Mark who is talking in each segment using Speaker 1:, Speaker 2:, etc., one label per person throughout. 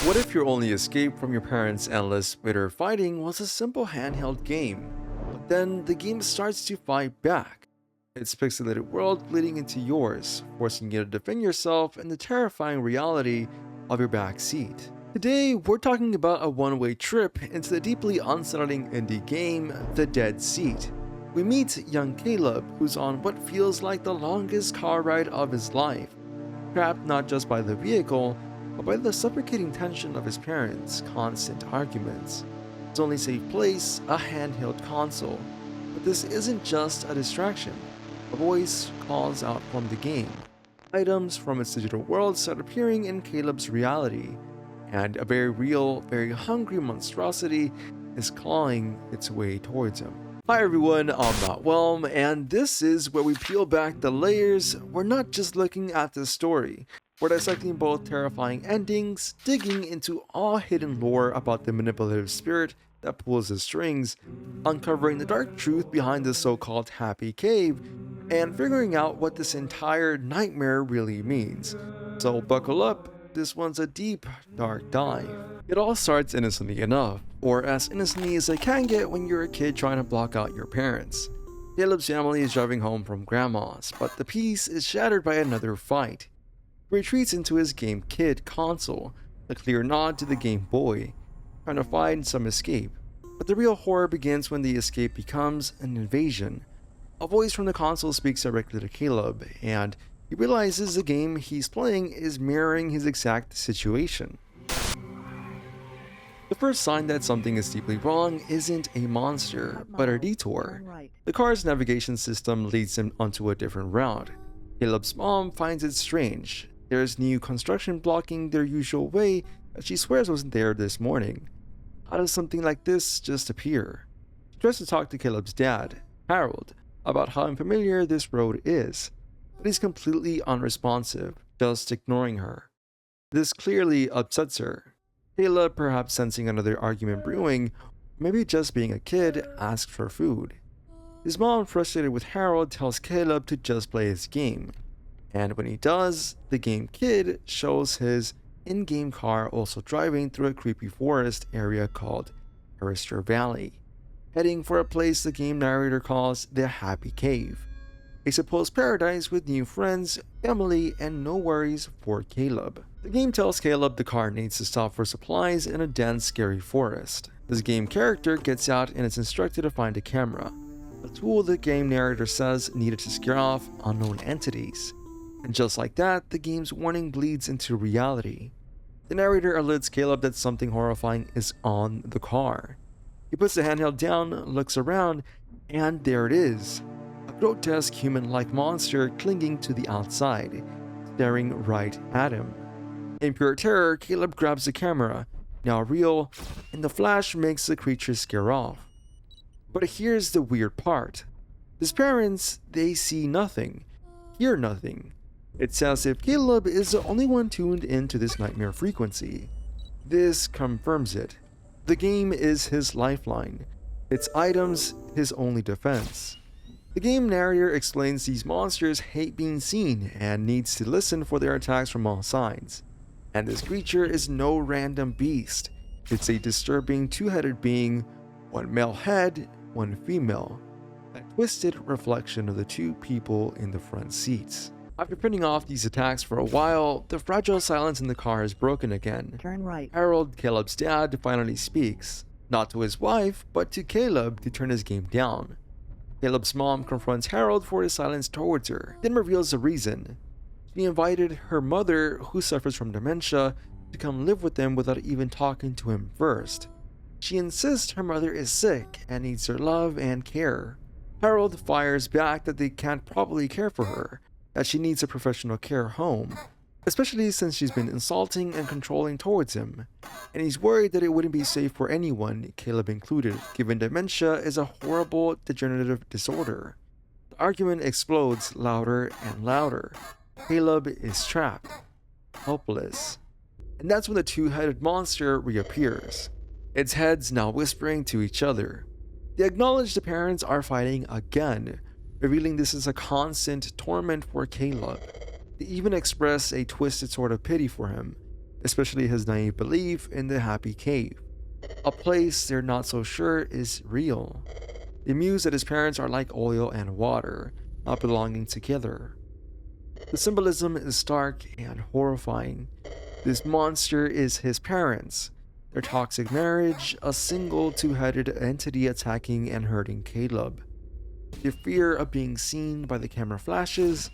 Speaker 1: What if your only escape from your parents' endless bitter fighting was a simple handheld game? But then the game starts to fight back. Its pixelated world bleeding into yours, forcing you to defend yourself in the terrifying reality of your back seat. Today, we're talking about a one-way trip into the deeply unsettling indie game, The Deadseat. We meet young Caleb, who's on what feels like the longest car ride of his life, trapped not just by the vehicle, but by the suffocating tension of his parents' constant arguments. His only safe place, a handheld console. But this isn't just a distraction. A voice calls out from the game. Items from its digital world start appearing in Caleb's reality, and a very real, very hungry monstrosity is clawing its way towards him. Hi everyone, I'm Matt Whelm, and this is where we peel back the layers. We're not just looking at the story. We're dissecting both terrifying endings, digging into all hidden lore about the manipulative spirit that pulls the strings, uncovering the dark truth behind the so-called happy cave, and figuring out what this entire nightmare really means. So buckle up, this one's a deep, dark dive. It all starts innocently enough, or as innocently as it can get when you're a kid trying to block out your parents. Caleb's family is driving home from grandma's, but the peace is shattered by another fight. He retreats into his Game Kid console, a clear nod to the Game Boy, trying to find some escape. But the real horror begins when the escape becomes an invasion. A voice from the console speaks directly to Caleb, and he realizes the game he's playing is mirroring his exact situation. The first sign that something is deeply wrong isn't a monster, but a detour. The car's navigation system leads him onto a different route. Caleb's mom finds it strange. There's new construction blocking their usual way that she swears wasn't there this morning. How does something like this just appear? She tries to talk to Caleb's dad, Harold, about how unfamiliar this road is, but he's completely unresponsive, just ignoring her. This clearly upsets her. Caleb, perhaps sensing another argument brewing, maybe just being a kid, asks for food. His mom, frustrated with Harold, tells Caleb to just play his game. And when he does, the Game Kid shows his in-game car also driving through a creepy forest area called Harrister Valley, heading for a place the game narrator calls the Happy Cave, a supposed paradise with new friends, family, and no worries for Caleb. The game tells Caleb the car needs to stop for supplies in a dense, scary forest. This game character gets out and is instructed to find a camera, a tool the game narrator says needed to scare off unknown entities. And just like that, the game's warning bleeds into reality. The narrator alerts Caleb that something horrifying is on the car. He puts the handheld down, looks around, and there it is. A grotesque human-like monster clinging to the outside, staring right at him. In pure terror, Caleb grabs the camera, now real, and the flash makes the creature scare off. But here's the weird part. His parents, they see nothing, hear nothing. It's as if Caleb is the only one tuned into this nightmare frequency. This confirms it. The game is his lifeline. Its items, his only defense. The game narrator explains these monsters hate being seen and needs to listen for their attacks from all sides. And this creature is no random beast. It's a disturbing two-headed being, one male head, one female, a twisted reflection of the two people in the front seats. After printing off these attacks for a while, the fragile silence in the car is broken again.
Speaker 2: Turn right.
Speaker 1: Harold, Caleb's dad, finally speaks, not to his wife, but to Caleb to turn his game down. Caleb's mom confronts Harold for his silence towards her, then reveals the reason. She invited her mother, who suffers from dementia, to come live with them without even talking to him first. She insists her mother is sick and needs her love and care. Harold fires back that they can't properly care for her, that she needs a professional care home, especially since she's been insulting and controlling towards him, and he's worried that it wouldn't be safe for anyone, Caleb included, given dementia is a horrible degenerative disorder. The argument explodes louder and louder. Caleb is trapped, helpless, and that's when the two-headed monster reappears, its heads now whispering to each other. They acknowledge the parents are fighting again, revealing this is a constant torment for Caleb. They even express a twisted sort of pity for him, especially his naive belief in the happy cave, a place they're not so sure is real. They muse that his parents are like oil and water, not belonging together. The symbolism is stark and horrifying. This monster is his parents, their toxic marriage, a single two-headed entity attacking and hurting Caleb. The fear of being seen by the camera flashes,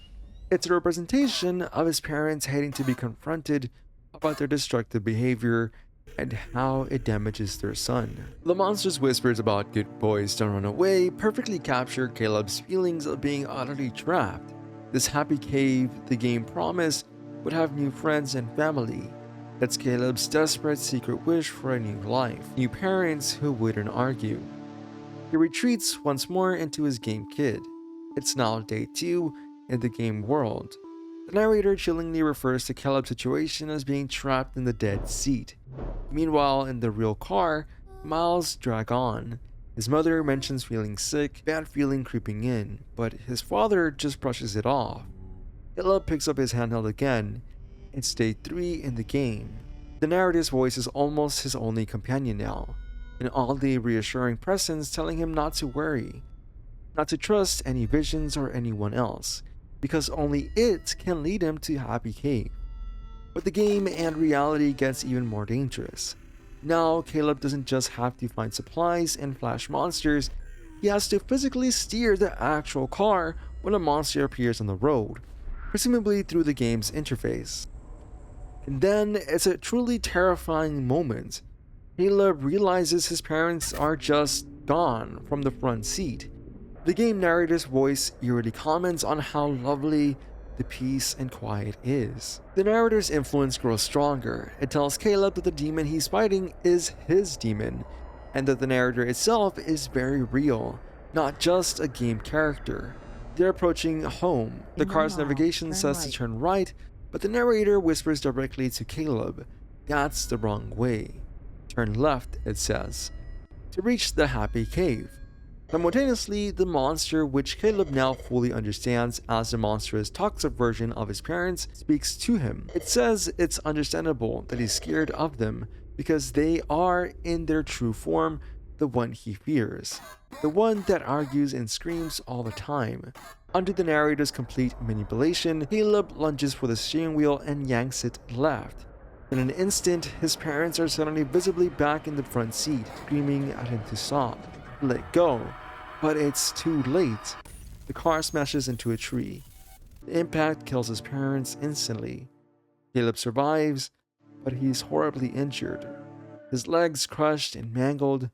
Speaker 1: it's a representation of his parents hating to be confronted about their destructive behavior and how it damages their son. The monster's whispers about good boys don't run away perfectly capture Caleb's feelings of being utterly trapped. This happy cave the game promised would have new friends and family. That's Caleb's desperate secret wish for a new life, new parents who wouldn't argue. He retreats once more into his game kid. It's now day 2 in the game world. The narrator chillingly refers to Caleb's situation as being trapped in the dead seat. Meanwhile, in the real car, miles drag on. His mother mentions feeling sick, bad feeling creeping in, but his father just brushes it off. Caleb picks up his handheld again. It's day 3 in the game. The narrator's voice is almost his only companion now, an oddly reassuring presence telling him not to worry, not to trust any visions or anyone else, because only it can lead him to Happy Cave. But the game and reality gets even more dangerous. Now, Caleb doesn't just have to find supplies and flash monsters, he has to physically steer the actual car when a monster appears on the road, presumably through the game's interface. And then, it's a truly terrifying moment. Caleb realizes his parents are just gone from the front seat. The game narrator's voice eerily comments on how lovely the peace and quiet is. The narrator's influence grows stronger. It tells Caleb that the demon he's fighting is his demon, and that the narrator itself is very real, not just a game character. They're approaching home. The car's navigation says to turn right, but the narrator whispers directly to Caleb, "That's the wrong way. Turn left," it says, to reach the Happy Cave. Simultaneously, the monster, which Caleb now fully understands as the monstrous toxic version of his parents, speaks to him. It says it's understandable that he's scared of them because they are, in their true form, the one he fears. The one that argues and screams all the time. Under the narrator's complete manipulation, Caleb lunges for the steering wheel and yanks it left. In an instant, his parents are suddenly visibly back in the front seat, screaming at him to stop. Let go. But it's too late. The car smashes into a tree. The impact kills his parents instantly. Caleb survives, but he's horribly injured. His legs crushed and mangled,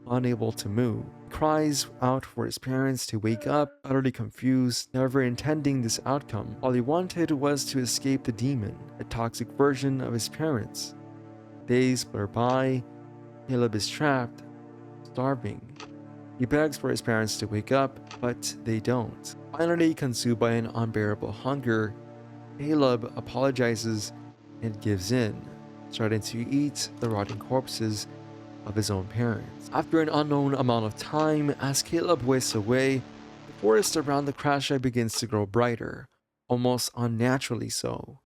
Speaker 1: unable to move. He cries out for his parents to wake up, utterly confused, never intending this outcome. All he wanted was to escape the demon, a toxic version of his parents. Days blur by. Caleb is trapped, starving. He begs for his parents to wake up, but they don't. Finally, consumed by an unbearable hunger, Caleb apologizes and gives in, starting to eat the rotting corpses of his own parents. After an unknown amount of time, as Caleb wastes away, the forest around the crash site begins to grow brighter, almost unnaturally so.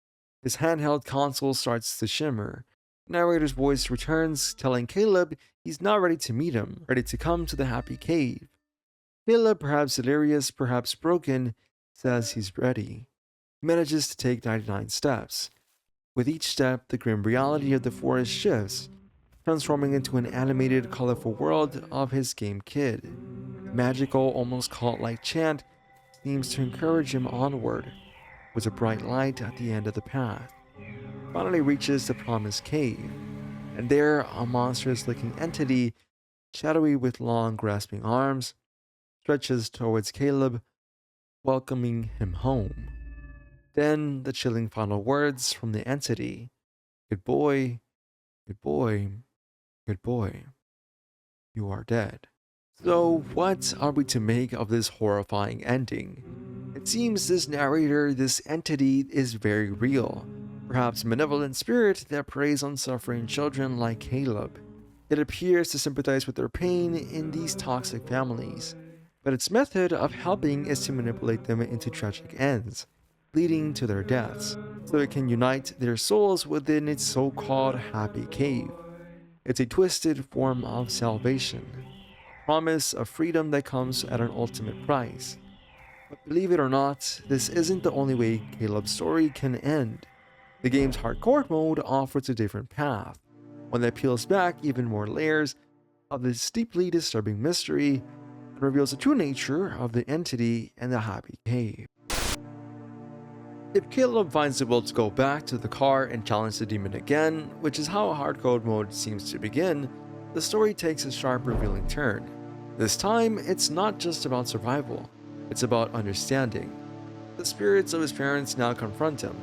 Speaker 1: His handheld console starts to shimmer. The narrator's voice returns, telling Caleb he's now ready to meet him, ready to come to the Happy Cave. Caleb, perhaps delirious, perhaps broken, says he's ready. He manages to take 99 steps. With each step, the grim reality of the forest shifts, transforming into an animated, colorful world of his game kid. A magical, almost cult-like chant seems to encourage him onward, with a bright light at the end of the path. Finally reaches the promised cave, and there a monstrous-looking entity, shadowy with long, grasping arms, stretches towards Caleb, welcoming him home. Then the chilling final words from the entity, "Good boy, good boy, good boy, you are dead." So what are we to make of this horrifying ending? It seems this narrator, this entity, is very real. Perhaps a malevolent spirit that preys on suffering children like Caleb. It appears to sympathize with their pain in these toxic families. but its method of helping is to manipulate them into tragic ends, leading to their deaths, so it can unite their souls within its so-called happy cave. It's a twisted form of salvation, promise of freedom that comes at an ultimate price. But believe it or not, this isn't the only way Caleb's story can end. The game's hardcore mode offers a different path, one that peels back even more layers of this deeply disturbing mystery and reveals the true nature of the entity and the happy cave. If Caleb finds the will to go back to the car and challenge the demon again, which is how hardcore mode seems to begin, the story takes a sharp revealing turn. This time, it's not just about survival, it's about understanding. The spirits of his parents now confront him,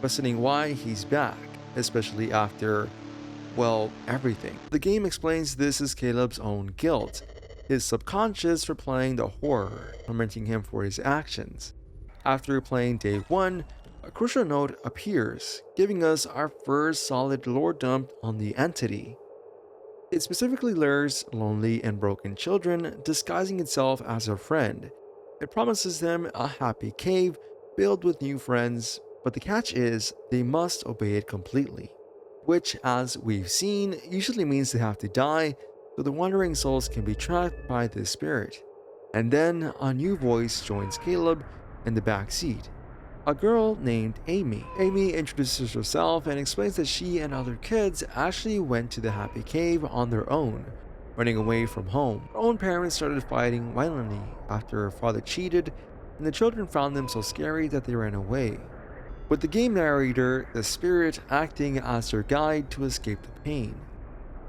Speaker 1: questioning why he's back, especially after, well, everything. The game explains this is Caleb's own guilt, his subconscious replaying the horror, tormenting him for his actions. After playing day 1, a crucial note appears, giving us our first solid lore dump on the entity. It specifically lures lonely and broken children, disguising itself as a friend. It promises them a happy cave filled with new friends, but the catch is they must obey it completely. Which, as we've seen, usually means they have to die so the wandering souls can be trapped by this spirit. And then a new voice joins Caleb in the back seat, a girl named Amy. Amy introduces herself and explains that she and other kids actually went to the happy cave on their own, running away from home. Her own parents started fighting violently after her father cheated, and the children found them so scary that they ran away, with the game narrator, the spirit, acting as their guide to escape the pain.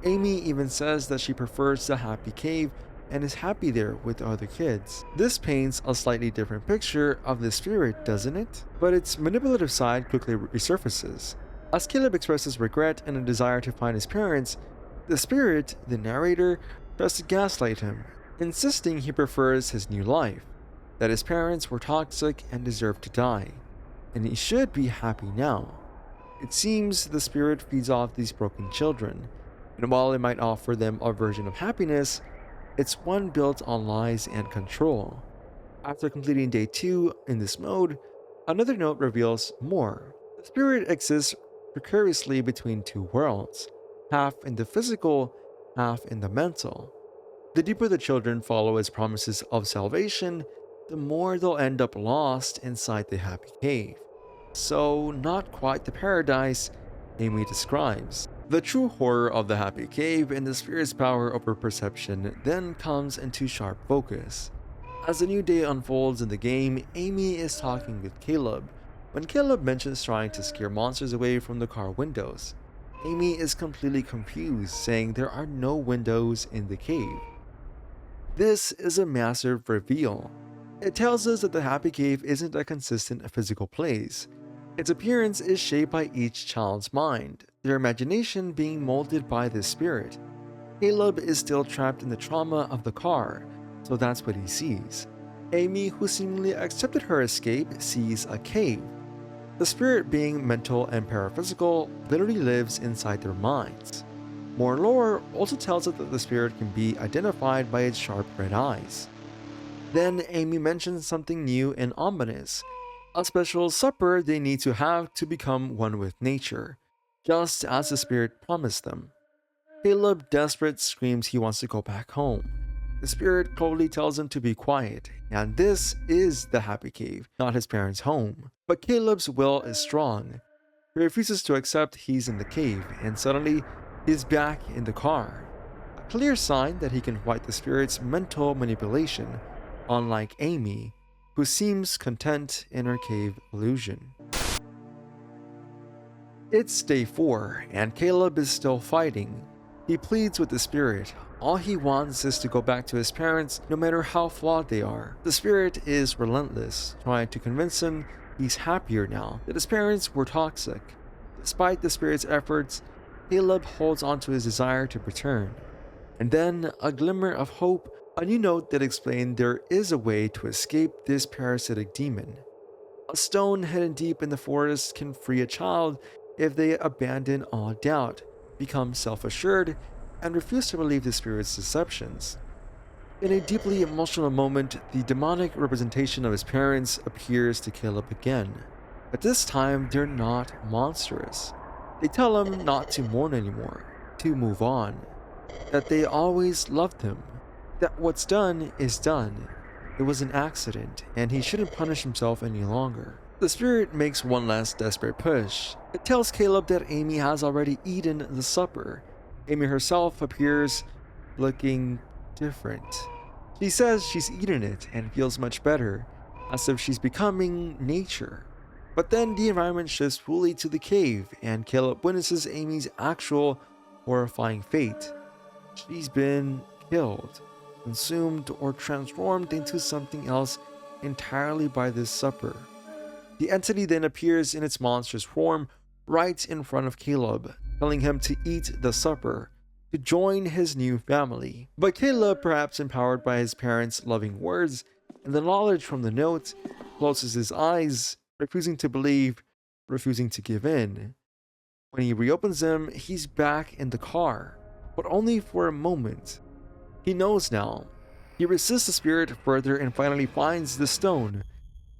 Speaker 1: Amy even says that she prefers the happy cave and is happy there with other kids. This paints a slightly different picture of the spirit, doesn't it? But its manipulative side quickly resurfaces. As Caleb expresses regret and a desire to find his parents, the spirit, the narrator, tries to gaslight him, insisting he prefers his new life, that his parents were toxic and deserved to die, and he should be happy now. It seems the spirit feeds off these broken children, and while it might offer them a version of happiness, it's one built on lies and control. After completing day 2 in this mode, another note reveals more. The spirit exists precariously between two worlds, half in the physical, half in the mental. The deeper the children follow his promises of salvation, the more they'll end up lost inside the happy cave. So, not quite the paradise Amy describes. The true horror of the happy cave and the spirit's power over perception then comes into sharp focus. As the new day unfolds in the game, Amy is talking with Caleb. When Caleb mentions trying to scare monsters away from the car windows, Amy is completely confused, saying there are no windows in the cave. This is a massive reveal. It tells us that the happy cave isn't a consistent physical place. Its appearance is shaped by each child's mind, their imagination being molded by this spirit. Caleb is still trapped in the trauma of the car, so that's what he sees. Amy, who seemingly accepted her escape, sees a cave. The spirit, being mental and paraphysical, literally lives inside their minds. More lore also tells us that the spirit can be identified by its sharp red eyes. Then Amy mentions something new and ominous, a special supper they need to have to become one with nature, just as the spirit promised them. Caleb, desperate, screams he wants to go back home. The spirit coldly tells him to be quiet, and this is the happy cave, not his parents' home. But Caleb's will is strong. He refuses to accept he's in the cave, and suddenly, he's back in the car. A clear sign that he can fight the spirit's mental manipulation, unlike Amy, who seems content in her cave illusion. It's day 4, and Caleb is still fighting. He pleads with the spirit. All he wants is to go back to his parents, no matter how flawed they are. The spirit is relentless, trying to convince him he's happier now, that his parents were toxic. Despite the spirit's efforts, Caleb holds on to his desire to return. And then, a glimmer of hope, a new note that explained there is a way to escape this parasitic demon. A stone hidden deep in the forest can free a child if they abandon all doubt, become self-assured, and refuse to believe the spirit's deceptions. In a deeply emotional moment, the demonic representation of his parents appears to Caleb again. But this time, they're not monstrous. They tell him not to mourn anymore, to move on, that they always loved him, that what's done is done. It was an accident, and he shouldn't punish himself any longer. The spirit makes one last desperate push. It tells Caleb that Amy has already eaten the supper. Amy herself appears looking different. She says she's eaten it and feels much better, as if she's becoming nature. But then the environment shifts fully to the cave, and Caleb witnesses Amy's actual horrifying fate. She's been killed, consumed, or transformed into something else entirely by this supper. The entity then appears in its monstrous form right in front of Caleb, telling him to eat the supper, to join his new family. But Caleb, perhaps empowered by his parents' loving words and the knowledge from the note, closes his eyes, refusing to believe, refusing to give in. When he reopens them, he's back in the car, but only for a moment. He knows now. He resists the spirit further and finally finds the stone.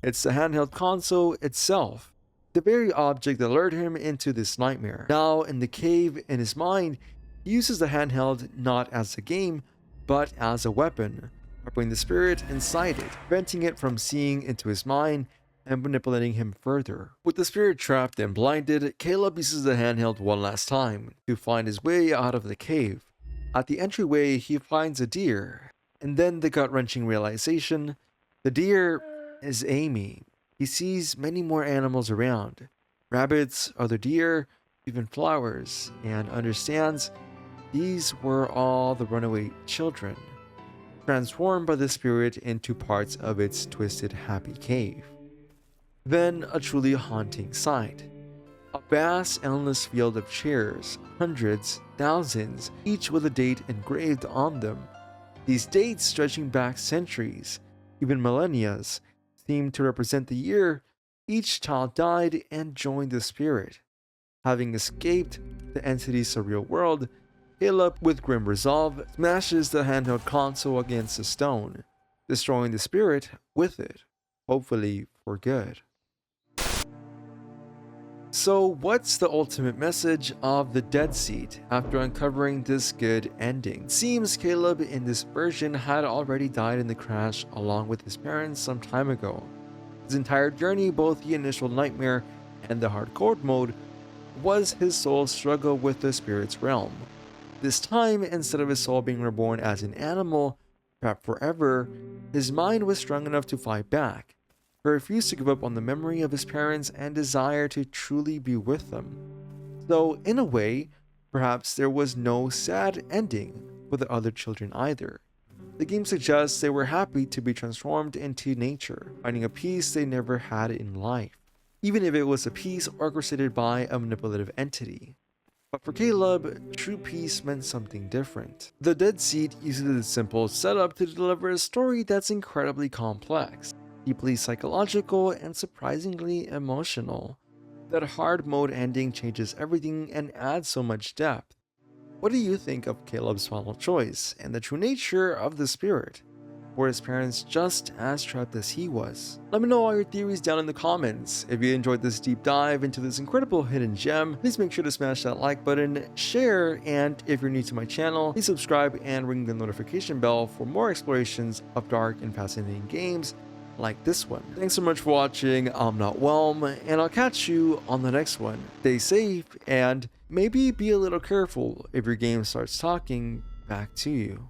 Speaker 1: It's the handheld console itself, the very object that lured him into this nightmare. Now, in the cave in his mind, he uses the handheld not as a game, but as a weapon, trapping the spirit inside it, preventing it from seeing into his mind and manipulating him further. With the spirit trapped and blinded, Caleb uses the handheld one last time to find his way out of the cave. At the entryway, he finds a deer, and then the gut-wrenching realization, the deer is Amy. He sees many more animals around, rabbits, other deer, even flowers, and understands these were all the runaway children, transformed by the spirit into parts of its twisted happy cave. Then a truly haunting sight. A vast, endless field of chairs, hundreds, thousands, each with a date engraved on them. These dates stretching back centuries, even millennia, seem to represent the year each child died and joined the spirit. Having escaped the entity's surreal world, Caleb, with grim resolve, smashes the handheld console against a stone, destroying the spirit with it, hopefully for good. So what's the ultimate message of the Deadseat after uncovering this good ending? It seems Caleb in this version had already died in the crash along with his parents some time ago. His entire journey, both the initial nightmare and the hardcore mode, was his soul's struggle with the spirit's realm. This time, instead of his soul being reborn as an animal, trapped forever, his mind was strong enough to fight back. He refused to give up on the memory of his parents and desire to truly be with them. So, in a way, perhaps there was no sad ending for the other children either. The game suggests they were happy to be transformed into nature, finding a peace they never had in life, even if it was a peace orchestrated by a manipulative entity. But for Caleb, true peace meant something different. The Deadseat uses a simple setup to deliver a story that's incredibly complex, deeply psychological, and surprisingly emotional. That hard mode ending changes everything and adds so much depth. What do you think of Caleb's final choice and the true nature of the spirit? Were his parents just as trapped as he was? Let me know all your theories down in the comments. If you enjoyed this deep dive into this incredible hidden gem, please make sure to smash that like button, share, and if you're new to my channel, please subscribe and ring the notification bell for more explorations of dark and fascinating games like this one. Thanks so much for watching. I'm Not Whelm, and I'll catch you on the next one. Stay safe, and maybe be a little careful if your game starts talking back to you.